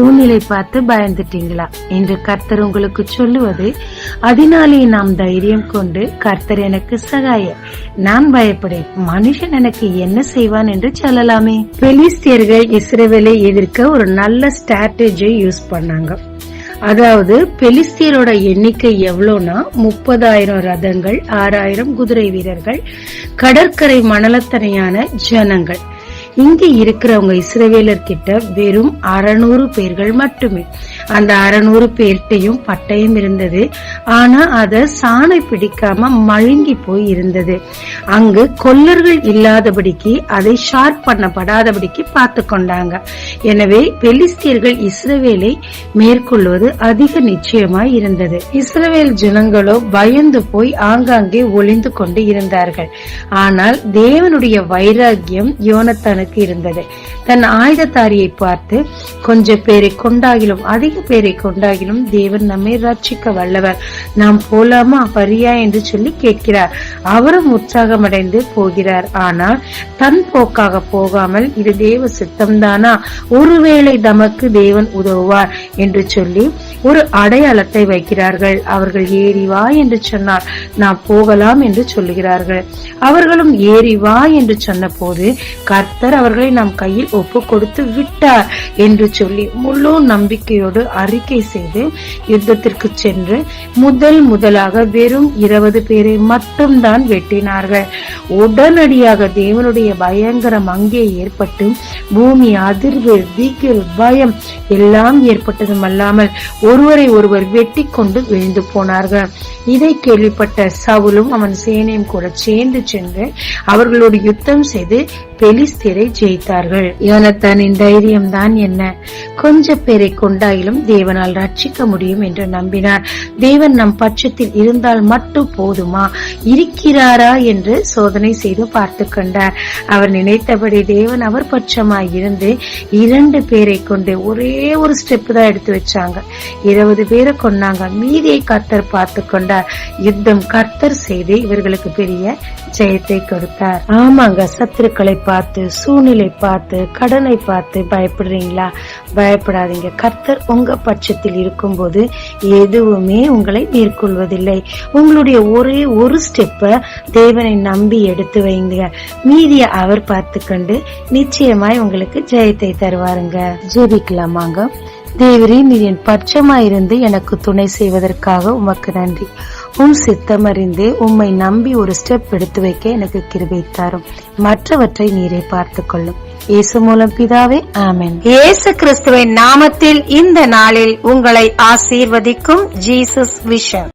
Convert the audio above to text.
சூழ்நிலை பார்த்து பயந்துட்டீங்களா என்று கர்த்தர் உங்களுக்கு சொல்லுவது, அதனாலே நாம் தைரியம் கொண்டு கர்த்தர் எனக்கு சகாயர், நான் பயப்படேன், மனுஷன் எனக்கு என்ன செய்வான் என்று சொல்லலாமே. பெலிஸ்தியர்கள் இஸ்ரவேலை எதிர்க்க ஒரு நல்ல ஸ்ட்ராட்டஜி யூஸ் பண்ணாங்க. அதாவது பெலிஸ்தியரோட எண்ணிக்கை எவ்வளவுனா 30,000 ரதங்கள், 6,000 குதிரை வீரர்கள், கடற்கரை மணலத்தனையான ஜனங்கள். இங்க இருக்கிறவங்க இஸ்ரவேலர் கிட்ட வெறும் 600 பேர்கள் மட்டுமே. அந்த 600 பேர்ட்டையும் பட்டயம் இருந்தது. ஆனா அத சாணை பிடிக்காம மழுங்கி போய் இருந்தது. அங்கு கொல்லர்கள் இல்லாதபடிக்கு அதை ஷார்ப் பண்ணப்படாதபடிக்கு பார்த்து கொண்டாங்க. எனவே பெலிஸ்தியர்கள் இஸ்ரவேலை மேற்கொள்வது அதிக நிச்சயமாய் இருந்தது. இஸ்ரவேல் ஜனங்களோ பயந்து போய் ஆங்காங்கே ஒளிந்து கொண்டு இருந்தார்கள். ஆனால் தேவனுடைய வைராக்கியம் யோனத்தானுக்கு இருந்தது. தன் ஆயுததாரியை பார்த்து, கொஞ்ச பேரை கொண்டாகிலும் அதிக பேரை கொண்டாகிலும் தேவன் நம்மை ரட்சிக்க வல்லவர், நாம் போலாமா வரியா என்று சொல்லி கேட்கிறார். அவரும் உற்சாகமடைந்து போகிறார். ஆனால் தன் போக்காக போகாமல், இது தேவ சித்தம்தானா, ஒருவேளை நமக்கு தேவன் உதவுவார் என்று சொல்லி ஒரு அடையாளத்தை வைக்கிறார்கள். அவர்கள் ஏறி வா என்று சொன்னார், நாம் போகலாம் என்று சொல்லுகிறார்கள். அவர்களும் ஏறி வா என்று சொன்ன போது கர்த்தர் அவர்களை நம் கையில் ஒப்பு கொடுத்து விட்டார் என்று சொல்லி முழு நம்பிக்கையோடு அறிக்கை செய்து யுத்தத்திற்கு சென்று முதலாக வெறும் 20 பேரை மட்டும்தான் வெட்டினார்கள். உடனடியாக தேவனுடைய பயங்கரம் அங்கே ஏற்பட்டு பூமி அதிர்வு, திகில், பயம் எல்லாம் ஏற்பட்டதும் அல்லாமல் ஒருவரை ஒருவர் வெட்டி கொண்டு விழுந்து போனார்கள். இதை கேள்விப்பட்ட சவுலும் அவன் சேனையும் கூட சேர்ந்து சென்று அவர்களோடு யுத்தம் செய்து பெலிஸ்தியரை ஜெயித்தார்கள். யோனத்தானின் தைரியம் தான் என்ன? கொஞ்ச பேரை கொண்டாயிலும் தேவனால் ரட்சிக்க முடியும் என்று நம்பினார். தேவன் நம் பட்சத்தில் இருந்தால் மட்டும் போதுமா, இருக்கிறாரா என்று சோதனை செய்து பார்த்து கொண்டார். அவர் நினைத்தபடி தேவன் அவர் பட்சமாய் இருந்து 2 பேரை கொண்டு ஒரே ஒரு ஸ்டெப் தான் எடுத்து வச்சாங்க. 20 பேரை கொண்டாங்க. மீதியை கர்த்தர் பார்த்து கொண்டார். யுத்தம் கர்த்தர் செய்து இவர்களுக்கு பெரிய ஜெயத்தை கொடுத்தார். ஆமாங்க, சத்துருக்களை பார்த்து, சூழ்நிலை பார்த்து, கடனை பார்த்து பயப்படுறீங்களா? பயப்படாதீங்க. கர்த்தர் உங்க பட்சத்தில் இருக்கும் போது எதுவுமே உங்களை மேற்கொள்வதில்லை. உங்களுடைய ஒரே ஒரு ஸ்டெப்ப தேவனை நம்பி எடுத்து வைங்க. மீதிய அவர் பார்த்து கொண்டு நிச்சயமாய் உங்களுக்கு ஜெயத்தை தருவாருங்க. ஜெபிக்கலாமாங்க. தேவரே, நீர் என் பட்சமாயிருந்து எனக்கு துணை செய்வதற்காக உமக்கு நன்றி. உம் சித்தம் அறிந்து உம்மை நம்பி ஒரு ஸ்டெப் எடுத்து வைக்க எனக்கு கிருபை தாரும். மற்றவற்றை நீரே பார்த்துக் கொள்ளும். இயேசு மூலம் பிதாவே, ஆமென். இயேசு கிறிஸ்துவின் நாமத்தில் இந்த நாளில் உங்களை ஆசீர்வதிக்கும் ஜீசஸ் விஷன்.